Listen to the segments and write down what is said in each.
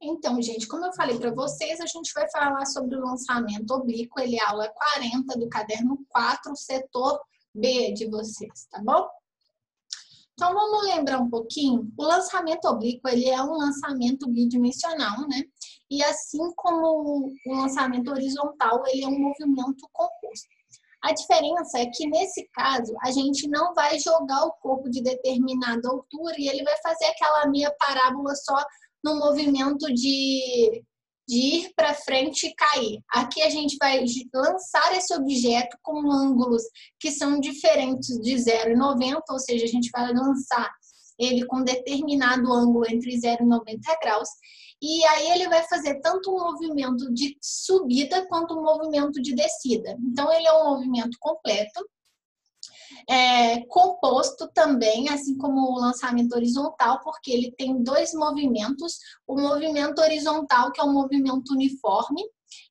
Então, gente, como eu falei para vocês, a gente vai falar sobre o lançamento oblíquo. Ele é aula 40 do caderno 4, setor B de vocês, tá bom? Então, vamos lembrar um pouquinho. O lançamento oblíquo, ele é um lançamento bidimensional, né? E assim como o lançamento horizontal, ele é um movimento composto. A diferença é que, nesse caso, a gente não vai jogar o corpo de determinada altura e ele vai fazer aquela meia parábola só no movimento de ir para frente e cair. Aqui a gente vai lançar esse objeto com ângulos que são diferentes de 0 e 90, ou seja, a gente vai lançar ele com determinado ângulo entre 0 e 90 graus. E aí ele vai fazer tanto um movimento de subida quanto um movimento de descida. Então, ele é um movimento completo, composto também, assim como o lançamento horizontal, porque ele tem dois movimentos. O movimento horizontal, que é um movimento uniforme,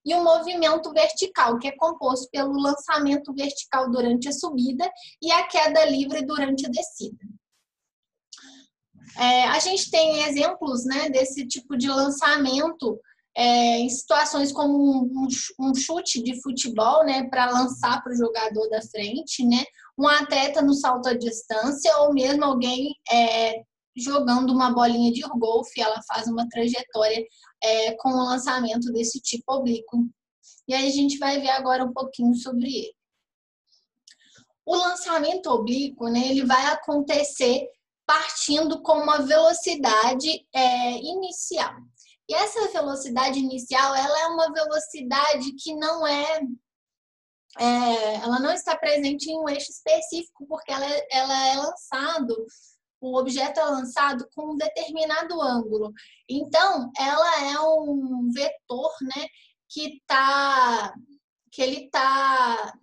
e o movimento vertical, que é composto pelo lançamento vertical durante a subida e a queda livre durante a descida. A gente tem exemplos, né, desse tipo de lançamento em situações como um chute de futebol, né, para lançar para o jogador da frente, né, um atleta no salto à distância ou mesmo alguém jogando uma bolinha de golfe, ela faz uma trajetória com o lançamento desse tipo oblíquo. E aí a gente vai ver agora um pouquinho sobre ele. O lançamento oblíquo, né, ele vai acontecer partindo com uma velocidade inicial. E essa velocidade inicial, ela é uma velocidade que ela não está presente em um eixo específico, porque ela é lançado, o objeto é lançado com um determinado ângulo. Então, ela é um vetor, né, que ele está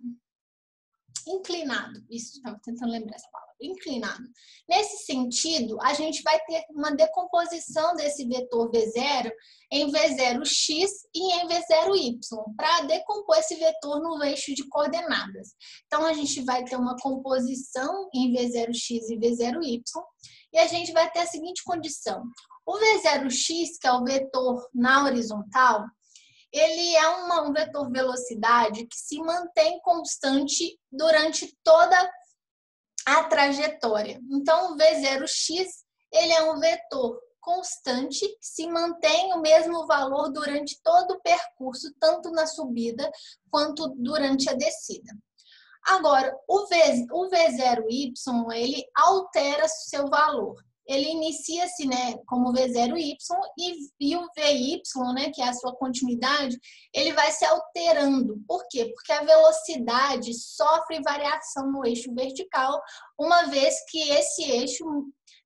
inclinado. Isso, estava tentando lembrar essa palavra. Inclinado. Nesse sentido, a gente vai ter uma decomposição desse vetor V0 em V0x e em V0y, para decompor esse vetor no eixo de coordenadas. Então, a gente vai ter uma composição em V0x e V0y, e a gente vai ter a seguinte condição. O V0x, que é o vetor na horizontal, ele é um vetor velocidade que se mantém constante durante toda a trajetória. Então, o V0x, ele é um vetor constante que se mantém o mesmo valor durante todo o percurso, tanto na subida quanto durante a descida. Agora, o V0y, ele altera seu valor. Ele inicia-se, né, como V0y e o VY, né, que é a sua continuidade, ele vai se alterando. Por quê? Porque a velocidade sofre variação no eixo vertical, uma vez que esse eixo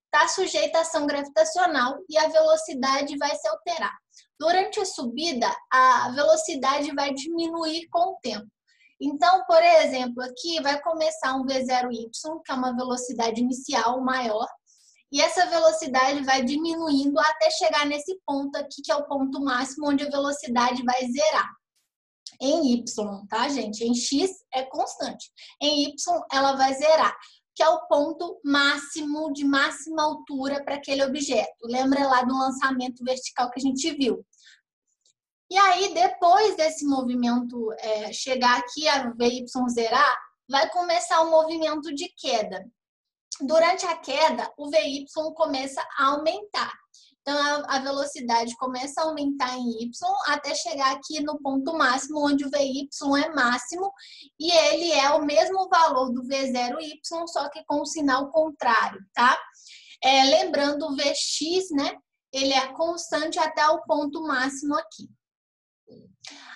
está sujeito à ação gravitacional e a velocidade vai se alterar. Durante a subida, a velocidade vai diminuir com o tempo. Então, por exemplo, aqui vai começar um V0y, que é uma velocidade inicial maior, e essa velocidade vai diminuindo até chegar nesse ponto aqui, que é o ponto máximo, onde a velocidade vai zerar. Em Y, tá, gente? Em X é constante. Em Y, ela vai zerar, que é o ponto máximo de máxima altura para aquele objeto. Lembra lá do lançamento vertical que a gente viu. E aí, depois desse movimento chegar aqui, a VY zerar, vai começar o movimento de queda. Durante a queda, o VY começa a aumentar. Então, a velocidade começa a aumentar em Y até chegar aqui no ponto máximo, onde o VY é máximo e ele é o mesmo valor do V0y, só que com o sinal contrário, tá? Lembrando, o Vx, né? Ele é constante até o ponto máximo aqui.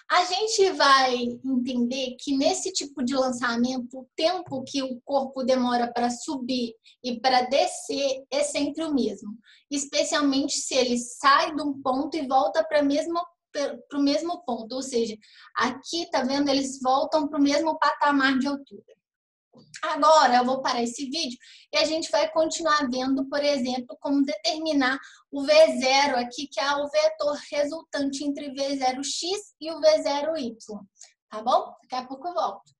A gente vai entender que nesse tipo de lançamento, o tempo que o corpo demora para subir e para descer é sempre o mesmo. Especialmente se ele sai de um ponto e volta para o mesmo ponto. Ou seja, aqui, tá vendo? Eles voltam para o mesmo patamar de altura. Agora, eu vou parar esse vídeo e a gente vai continuar vendo, por exemplo, como determinar o V0 aqui, que é o vetor resultante entre V0x e o V0y. Tá bom? Daqui a pouco eu volto.